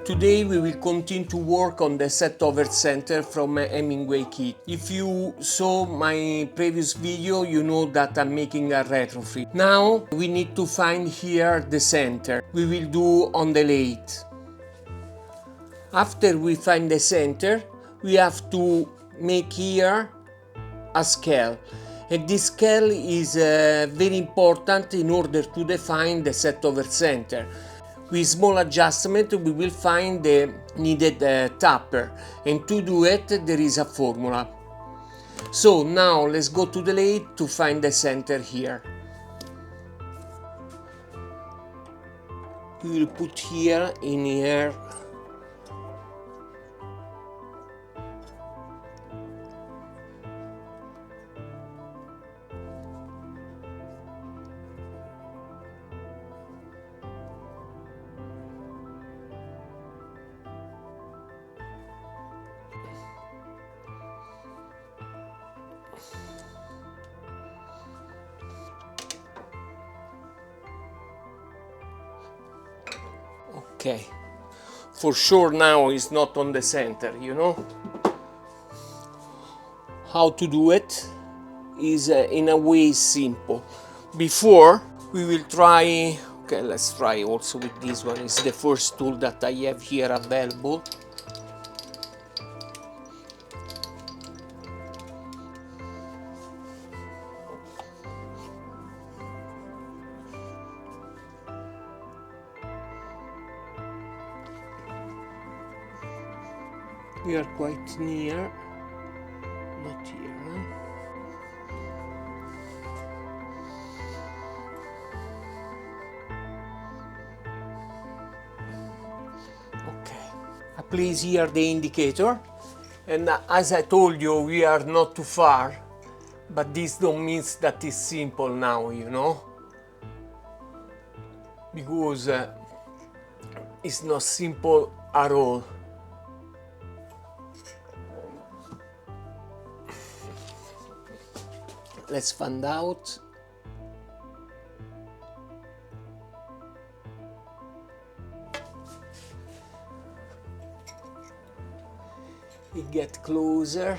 Today we will continue to work on the set over center from Hemingway Kit. If you saw my previous video, you know that I'm making a retrofit. Now we need to find here the center. We will do on the lathe. After we find the center, we have to make here a scale. And this scale is very important in order to define the set over center. With small adjustment we will find the needed tapper, and to do it there is a formula. So now let's go to the lathe to find the center here. We will put here in here. Okay, for sure now it's not on the center, you know. How to do it is in a way simple. Before we will try, okay, let's try also with this one. It's the first tool that I have here available. We are quite near, not here, huh? Okay, I place here the indicator, and as I told you, we are not too far, but this don't mean that it's simple now, you know, because it's not simple at all. Let's find out. It gets closer,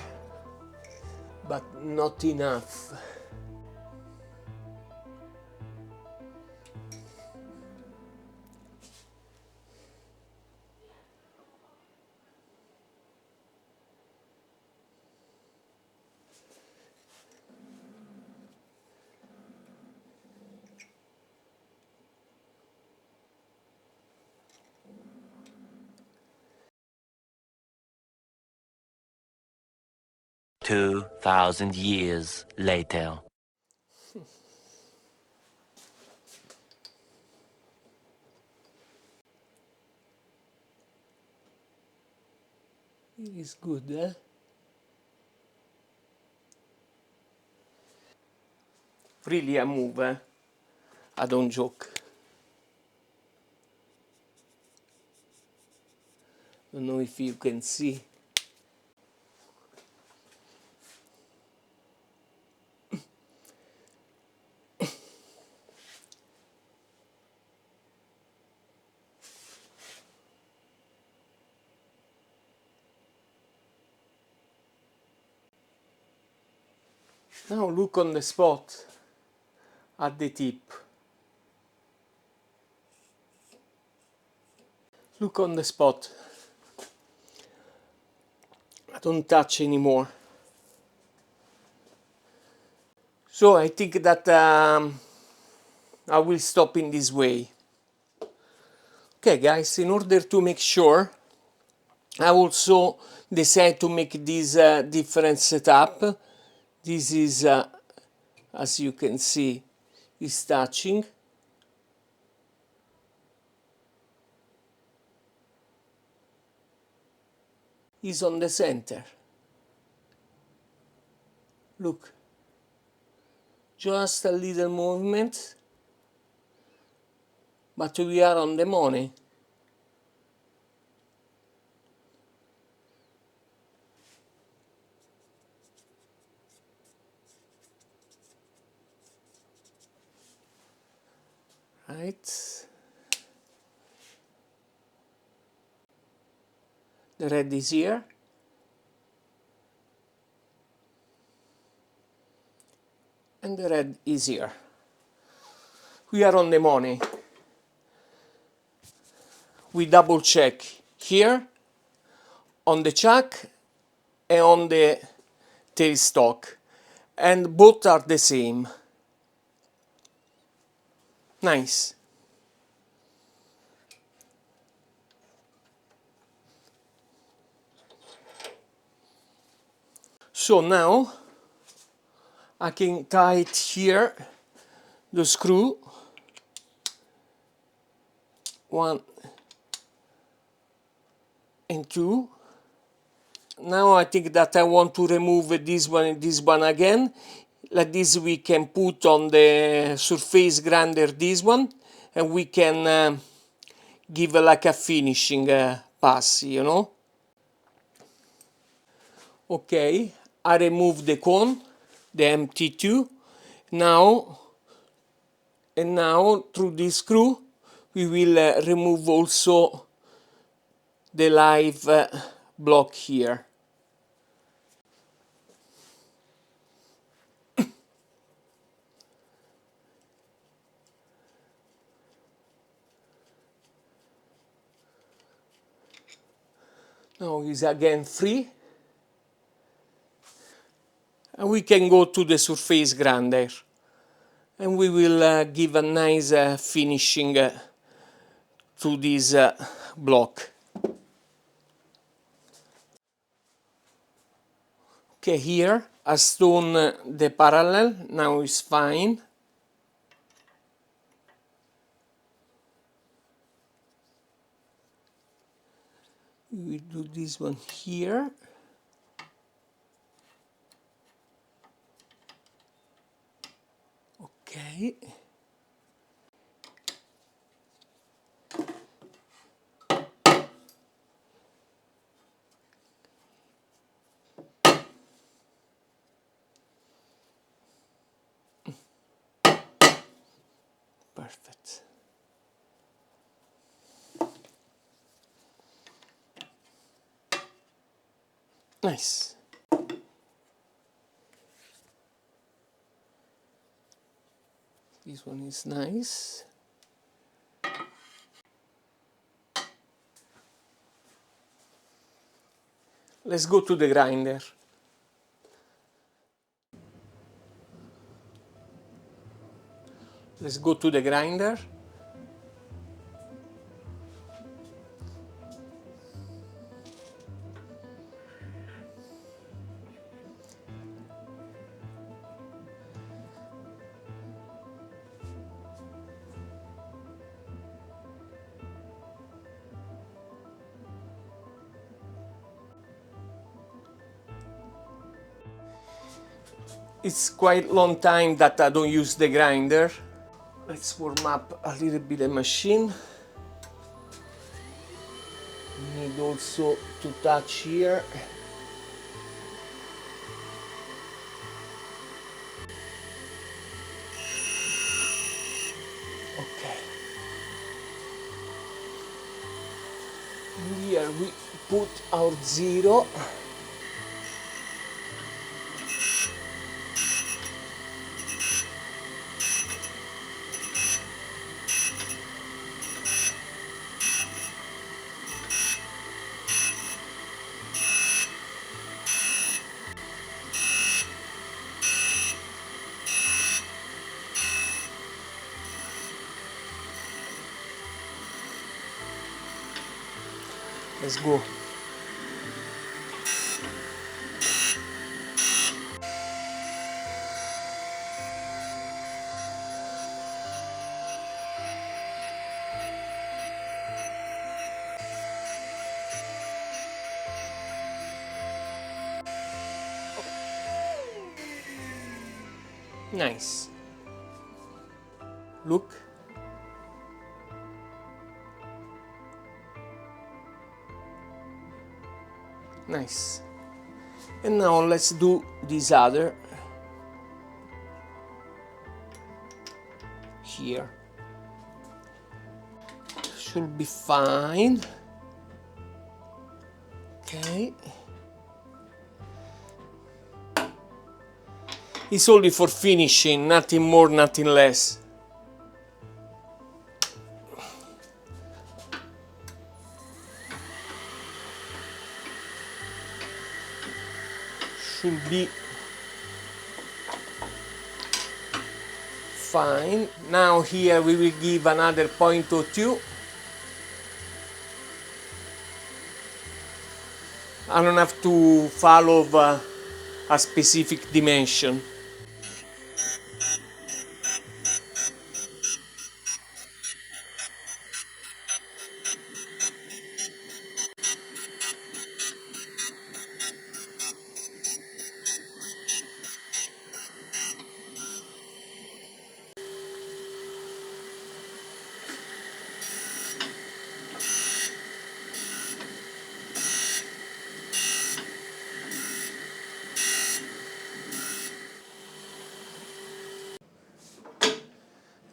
but not enough. Two 2,000 years later. It is good, eh? Really a move, eh? I don't joke. Don't know if you can see. Now look on the spot at the tip. Look on the spot. I don't touch anymore. So I think that I will stop in this way. Okay guys, in order to make sure, I also decided to make this different setup. This is, as you can see, is touching. Is on the center. Look, just a little movement, but we are on the money. Right? The red is here. And the red is here. We are on the money. We double check here, on the chuck and on the tailstock. And both are the same. Nice. So now I can tight here the screw. 1 and 2. Now I think that I want to remove this one and this one again. Like this we can put on the surface grinder this one, and we can give like a finishing pass, you know. Okay, I remove the cone, the MT2. Now through this screw we will remove also the live block here. Now is again free, and we can go to the surface grinder, and we will give a nice finishing to this block. Okay, here I stone the parallel, now it's fine. We do this one here. Okay. Perfect. Nice. This one is nice. Let's go to the grinder. Let's go to the grinder. It's quite long time that I don't use the grinder. Let's warm up a little bit the machine. Need also to touch here. Okay. Here we put our zero. Let's go. Nice. Look. Nice. And now let's do this other here. Should be fine. Okay. It's only for finishing, nothing more, nothing less. Should be fine. Now here we will give another point or two. I don't have to follow a specific dimension.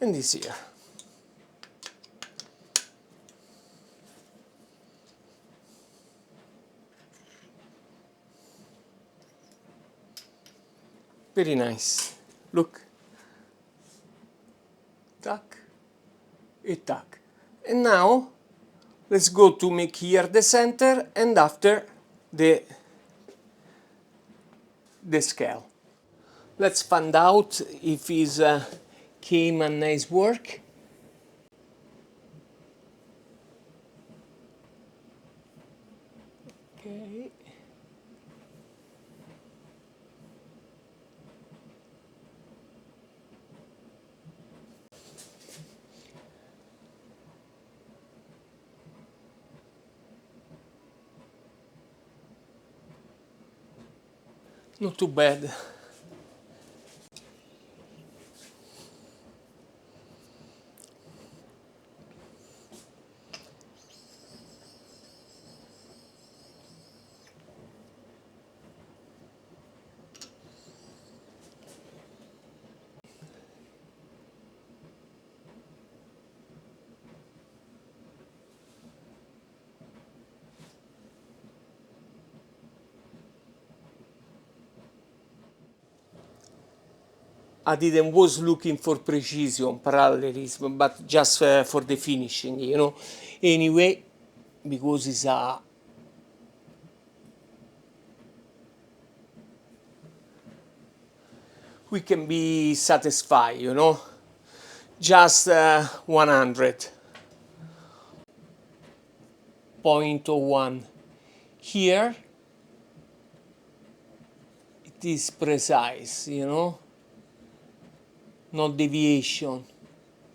And this here. Very nice. Look. Tac. And tac. And now let's go to make here the center and after the scale. Let's find out if it came a nice work. Okay. Not too bad. I didn't was looking for precision, parallelism, but just for the finishing, you know. Anyway, because it's a we can be satisfied, you know. Just 100.01. Here it is precise, you know. No deviation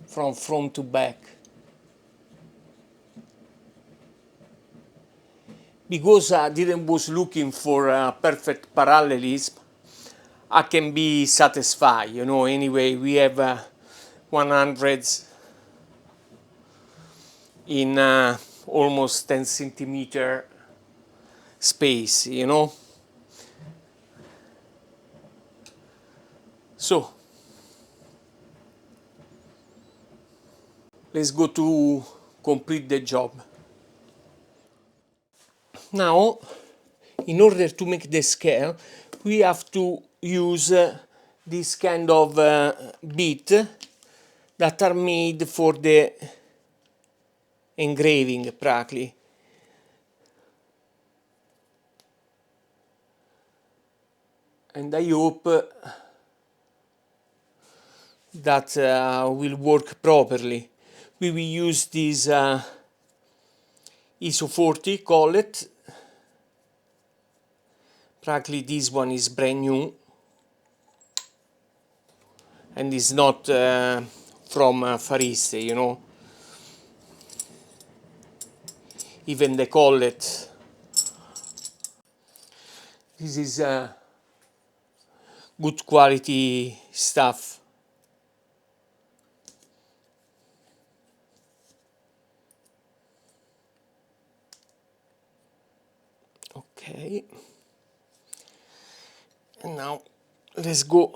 from front to back. Because I didn't was looking for perfect parallelism, I can be satisfied, you know. Anyway, we have 100s in almost 10 centimeter space, you know. So let's go to complete the job. Now, in order to make the scale, we have to use this kind of bit that are made for the engraving practically. And I hope that will work properly. We will use this ISO 40 collet. Practically this one is brand new and is not from Far East, you know. Even the collet. This is good quality stuff. Okay. And now let's go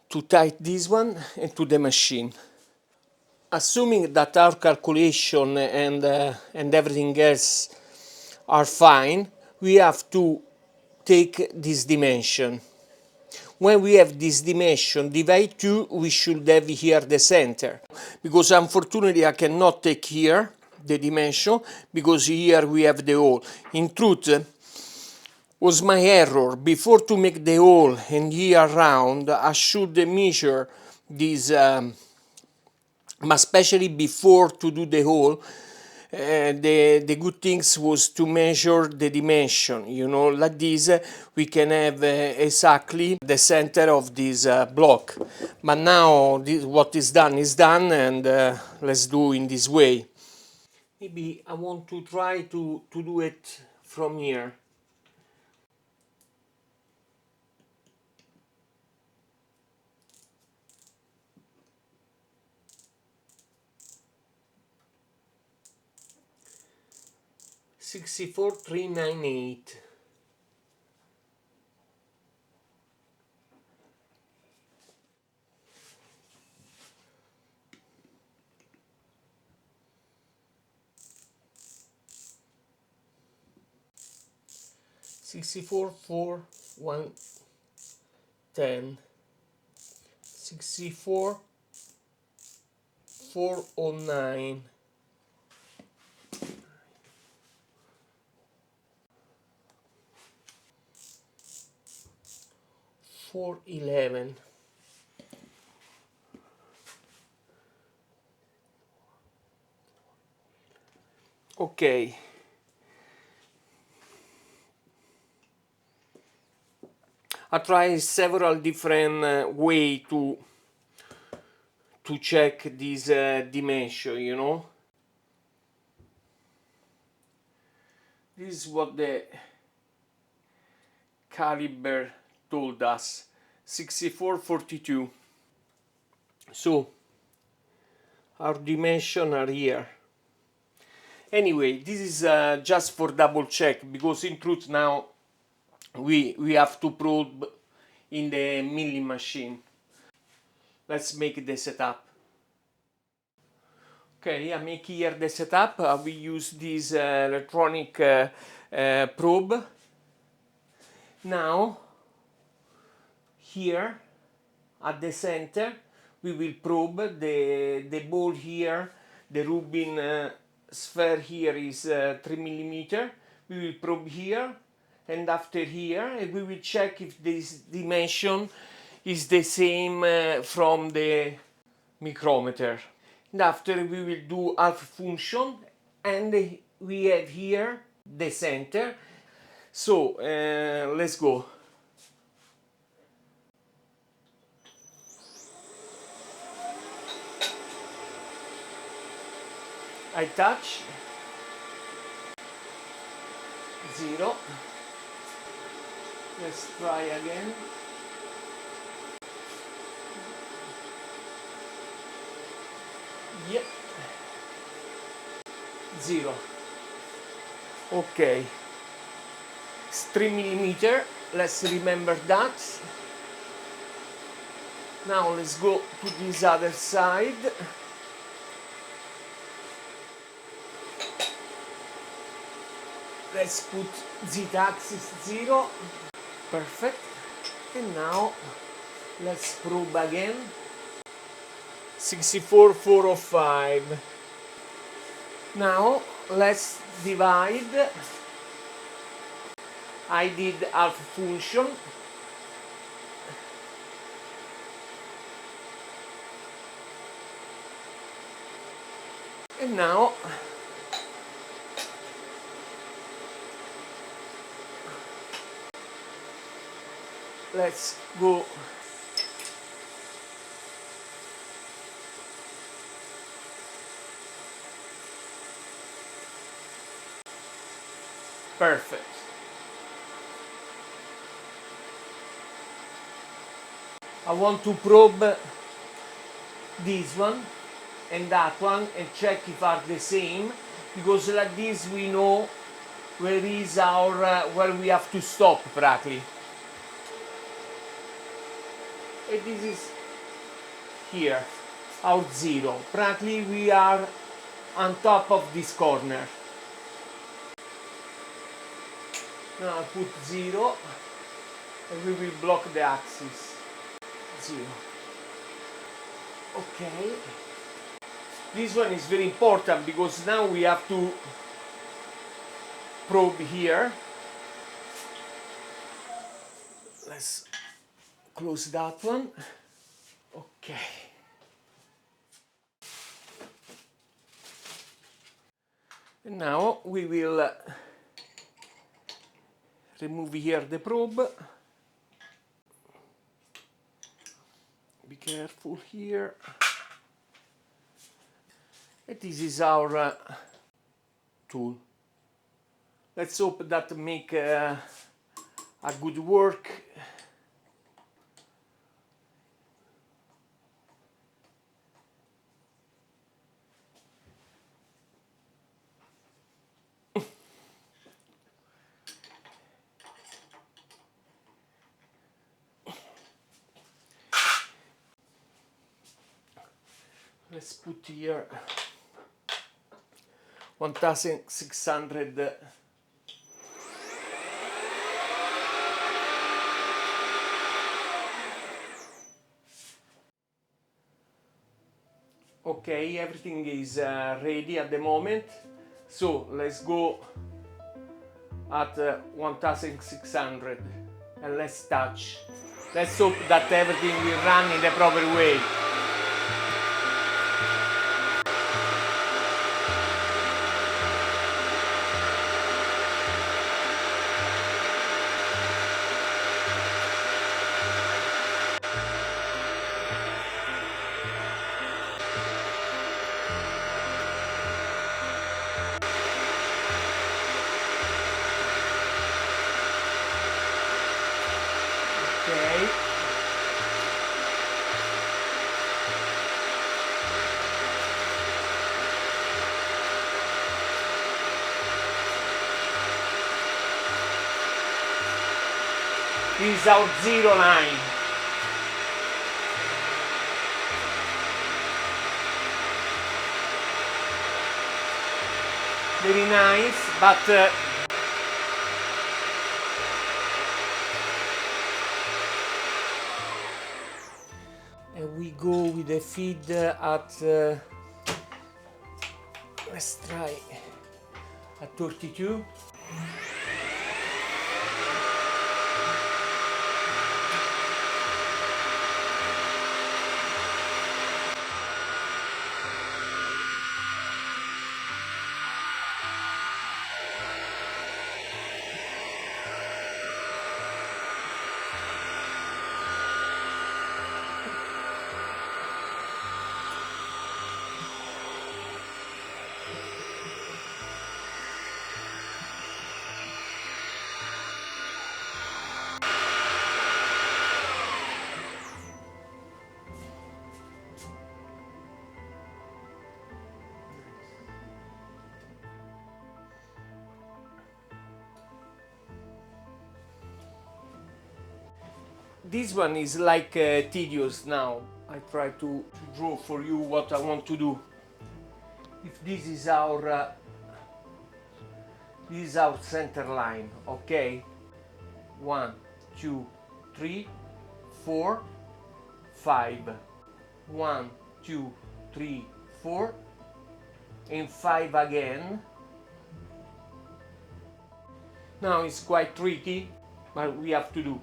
to type this one into the machine. Assuming that our calculation and everything else are fine, we have to take this dimension. When we have this dimension divide 2, we should have here the center, because unfortunately I cannot take here the dimension because here we have the hole. In truth, was my error. Before to make the hole and here round, I should measure this, but especially before to do the hole, the good things was to measure the dimension, you know, like this we can have exactly the center of this block. But now what is done, and let's do in this way. Maybe I want to try to do it from here. $64,398. $64,410. 64,409. 411. Okay. I try several different way to check this dimension, you know. This is what the caliber told us, 6442. So our dimension are here. Anyway, this is just for double check, because in truth now we have to probe in the milling machine. Let's make the setup. Okay, I make here the setup. We use this electronic probe. Now, here at the center, we will probe the ball here. The Rubin sphere here is 3 millimeter. We will probe here, and after here, and we will check if this dimension is the same from the micrometer. And after we will do half function, and we have here the center. So let's go. I touch 0. Let's try again. Yep. 0. Okay. It's 3 millimeter. Let's remember that. Now let's go to this other side. Let's put z-axis 0. Perfect. And now let's probe again. 64,405. Now let's divide. I did half function. And now let's go. Perfect. I want to probe this one and that one and check if are the same, because like this we know where is our where we have to stop practically. And this is here, our 0. Practically we are on top of this corner. Now I put 0 and we will block the axis. 0. Okay. This one is very important because now we have to probe here. Let's close that one. Okay. And now we will remove here the probe. Be careful here. And this is our tool. Let's hope that make a good work. Let's put here 1600. Okay, everything is ready at the moment. So let's go at 1600 and let's touch. Let's hope that everything will run in the proper way. Okay. This is our 0 line. Very nice, but and we go with the feed at let's try at 32. This one is like tedious now. I try to draw for you what I want to do. If this is our center line, okay? 1, 2, 3, 4, 5. 1, 2, 3, 4, and 5 again. Now it's quite tricky, but we have to do.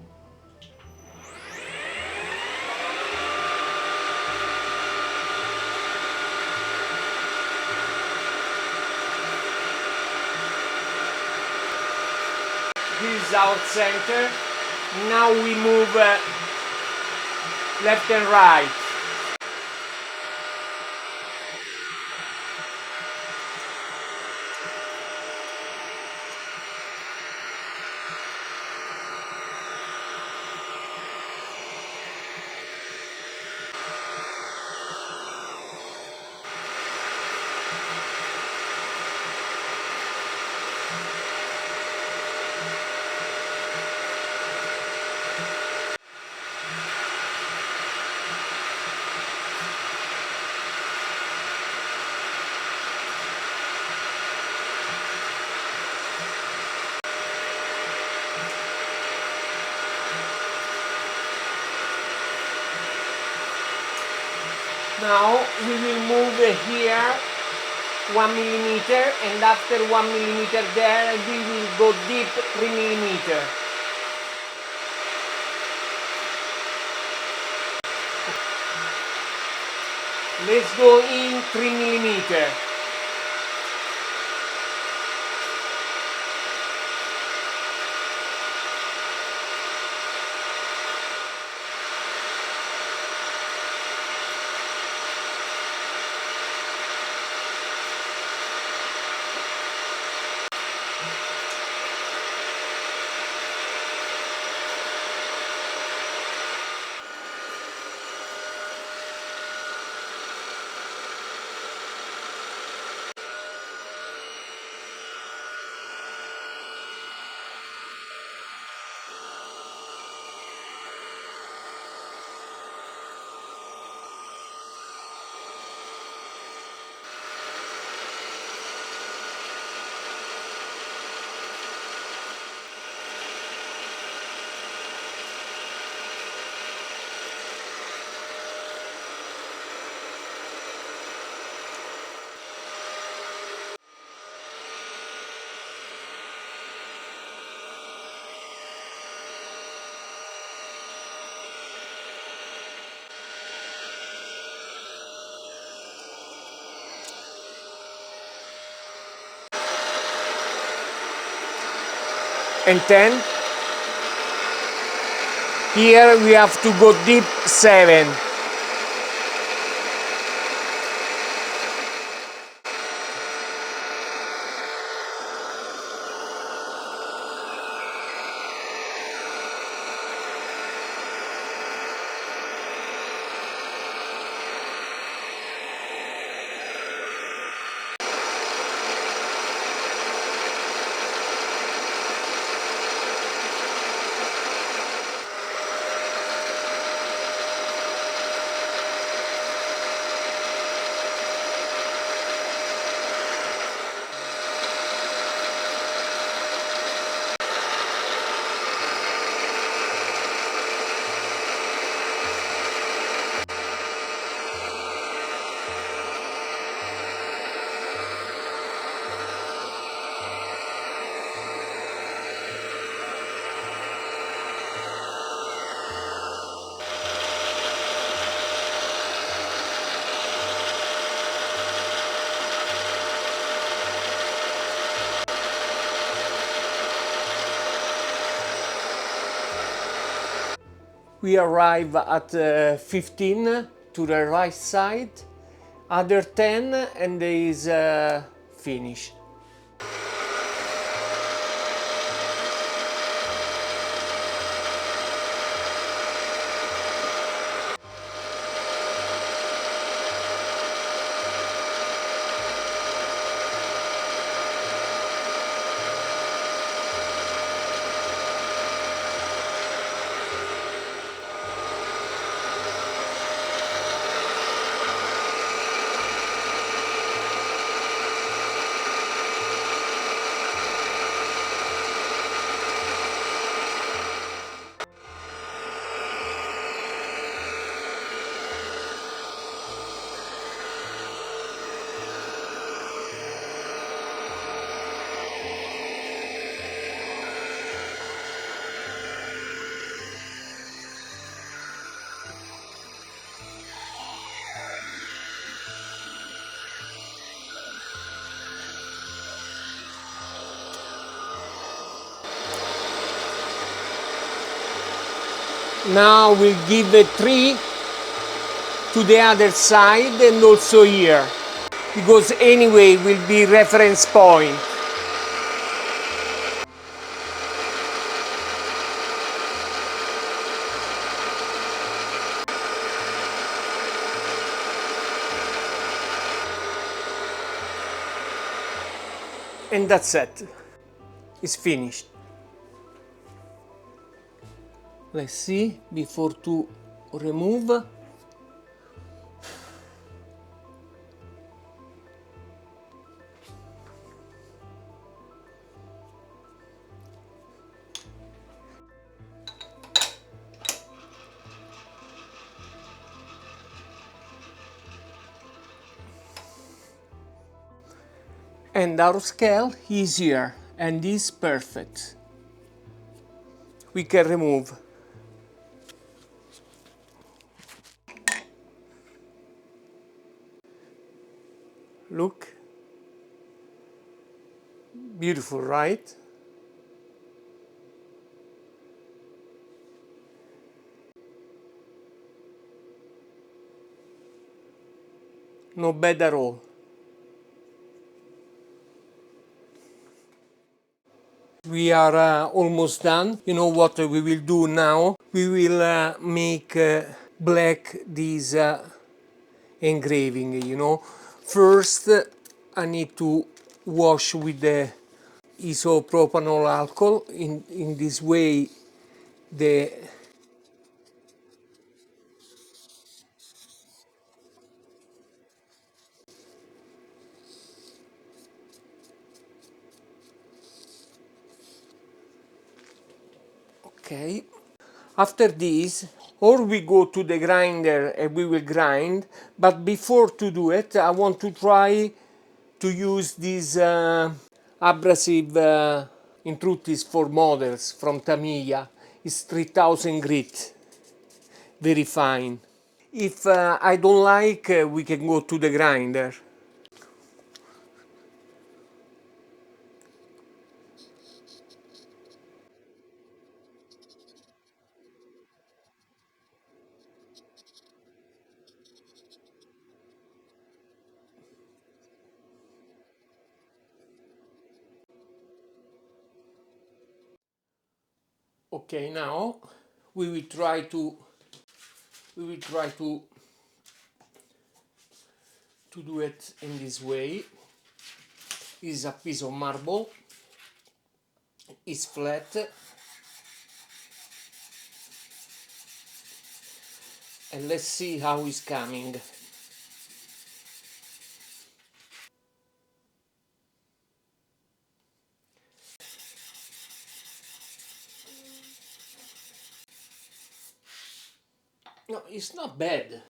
This is our center. Now we move left and right. Now we will move here 1 millimeter, and after 1 millimeter there we will go deep 3 millimeter. Let's go in 3 millimeter. And 10. Here we have to go deep 7. We arrive at 15 to the right side, other 10 and there is finished. Now we'll give a 3 to the other side and also here, because anyway will be reference point. And that's it. It's finished. Let's see before to remove. and our scale is here and is perfect. We can remove. Look, beautiful, right? No bad at all. We are almost done. You know what we will do now? We will make black this engraving, you know. First, I need to wash with the isopropanol alcohol. In this way, the okay. After this, or we go to the grinder and we will grind, but before to do it, I want to try to use this abrasive intrutis for models from Tamiya. It's 3000 grit, very fine. If I don't like, we can go to the grinder. Okay, now we will try to we will try to do it in this way. Is a piece of marble, is flat, and let's see how it's coming. No, it's not bad.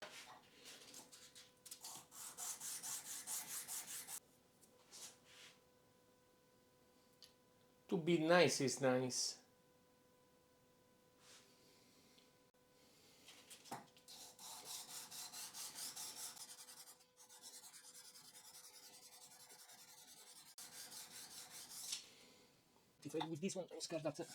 To be nice is nice. With this one, Oscar, that's it.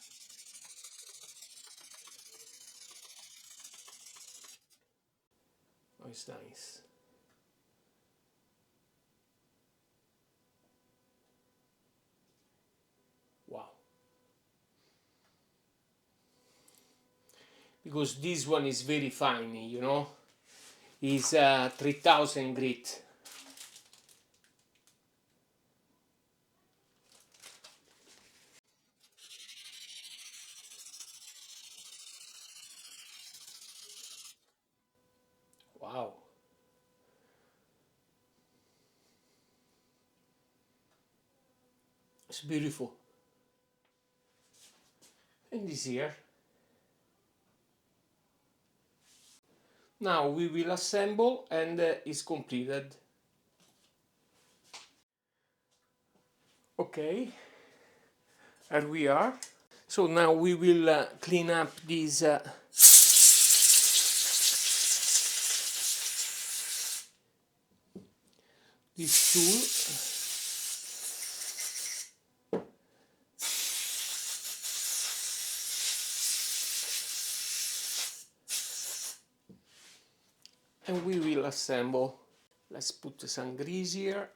Oh, it's nice. Wow. Because this one is very fine, you know. It's 3000 grit. Wow. It's beautiful. And this here. Now we will assemble and it's completed. Okay, here we are. So now we will clean up this tool. And we will assemble. Let's put some grease here.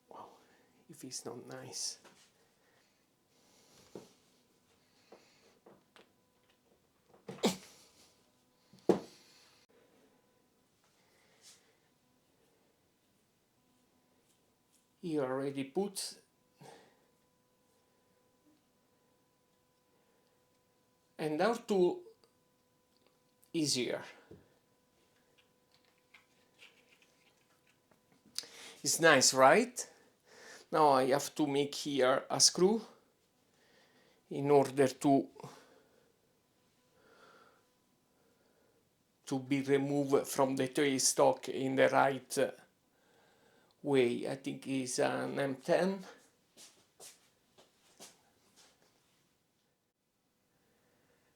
Wow, if it's not nice. You already put, and our tool is here. It's nice, right? Now I have to make here a screw in order to be removed from the tray stock in the right way. I think it's an M10.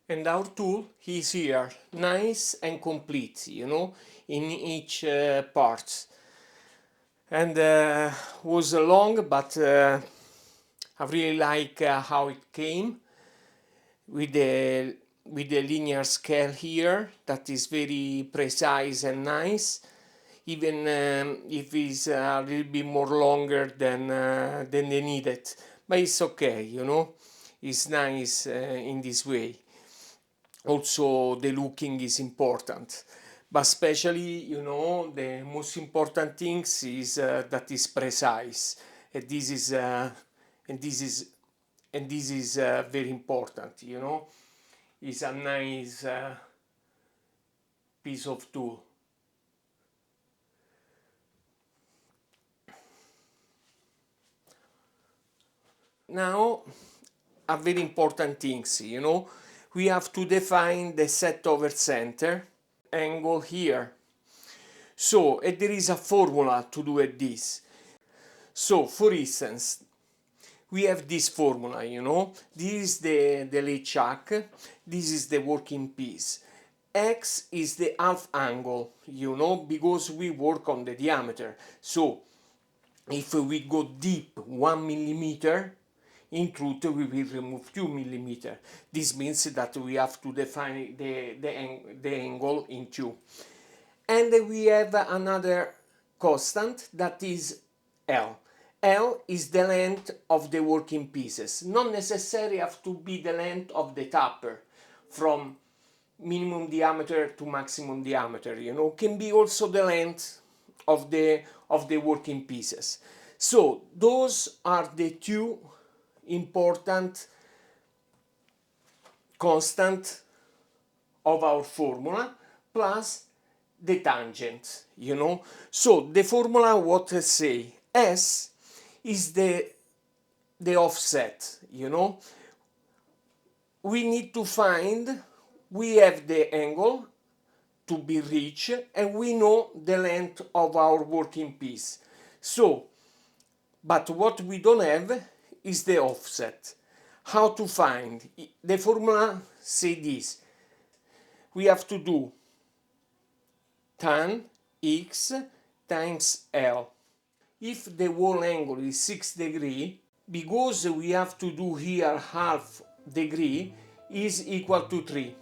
And our tool is here, nice and complete, you know, in each part. And was long, but I really like how it came with the linear scale here that is very precise and nice, even if it's a little bit more longer than they needed, but it's okay, you know, it's nice in this way. Also the looking is important, but especially, you know, the most important things is that is precise, and this is very important, you know. It's a nice piece of tool. Now, a very important things, you know, we have to define the set over center angle here. So, there is a formula to do this. So, for instance, we have this formula, you know, this is the lay chuck, this is the working piece. X is the half angle, you know, because we work on the diameter. So, if we go deep 1 millimeter, in truth we will remove 2 millimeter. This means that we have to define the angle in 2. And we have another constant that is L. L is the length of the working pieces. Not necessarily have to be the length of the tapper from minimum diameter to maximum diameter, you know, can be also the length of the working pieces. So those are the two important constant of our formula, plus the tangent, you know. So the formula what I say, S is the offset, you know. We need to find, we have the angle to be reached and we know the length of our working piece. So, but what we don't have is the offset. How to find? The formula say this. We have to do tan x times L. If the whole angle is 6 degrees, because we have to do here half degree, is equal to 3.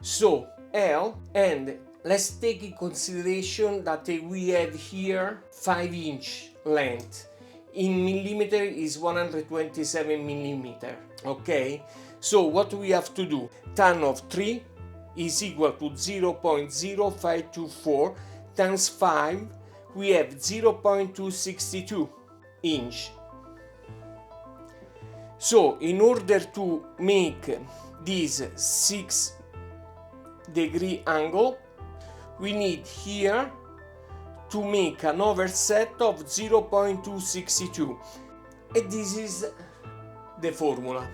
So L, and let's take in consideration that we have here 5-inch length. In millimeter is 127 millimeter. Okay, so what we have to do, tan of 3 is equal to 0.0524 times 5, we have 0.262 inch. So in order to make this 6 degree angle, we need here to make an offset of 0.262, and this is the formula.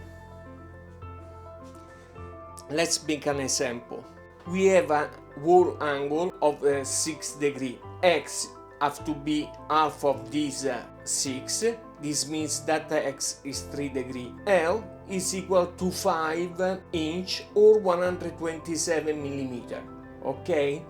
Let's make an example. We have a whole angle of 6 degrees. X have to be half of this 6. This means that X is 3 degrees. L is equal to 5 inch or 127 millimeter. Okay?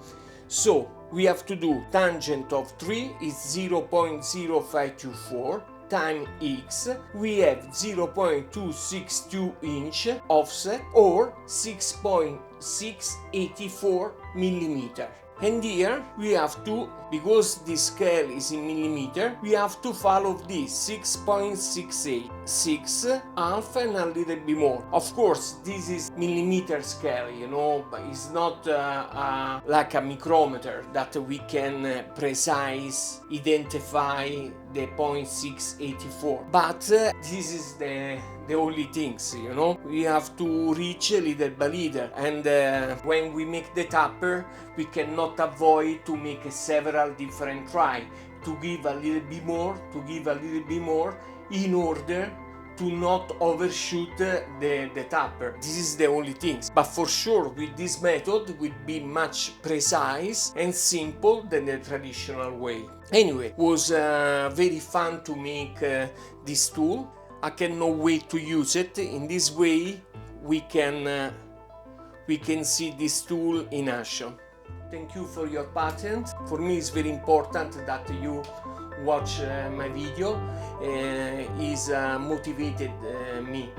So we have to do tangent of 3 is 0.0524 times x, we have 0.262 inch offset or 6.684 millimeter. And here we have to, because this scale is in millimeter, we have to follow this 6.68, 6, half and a little bit more. Of course, this is millimeter scale, you know, but it's not like a micrometer that we can precise identify the 0.684. But this is the only things, you know. We have to reach a little by little, and when we make the tapper, we cannot avoid to make several different try to give a little bit more, in order to not overshoot the tapper. This is the only thing. But for sure, with this method will be much precise and simple than the traditional way. Anyway, it was very fun to make this tool. I cannot wait to use it. In this way, we can see this tool in action. Thank you for your patience. For me, it's very important that you watch my video. Is motivated me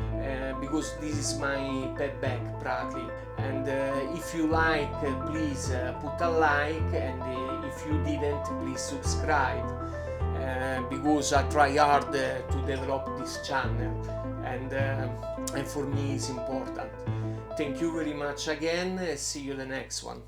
because this is my payback practically. And if you like, please put a like, and if you didn't, please subscribe, because I try hard to develop this channel, and for me it's important. Thank you very much again. See you the next one.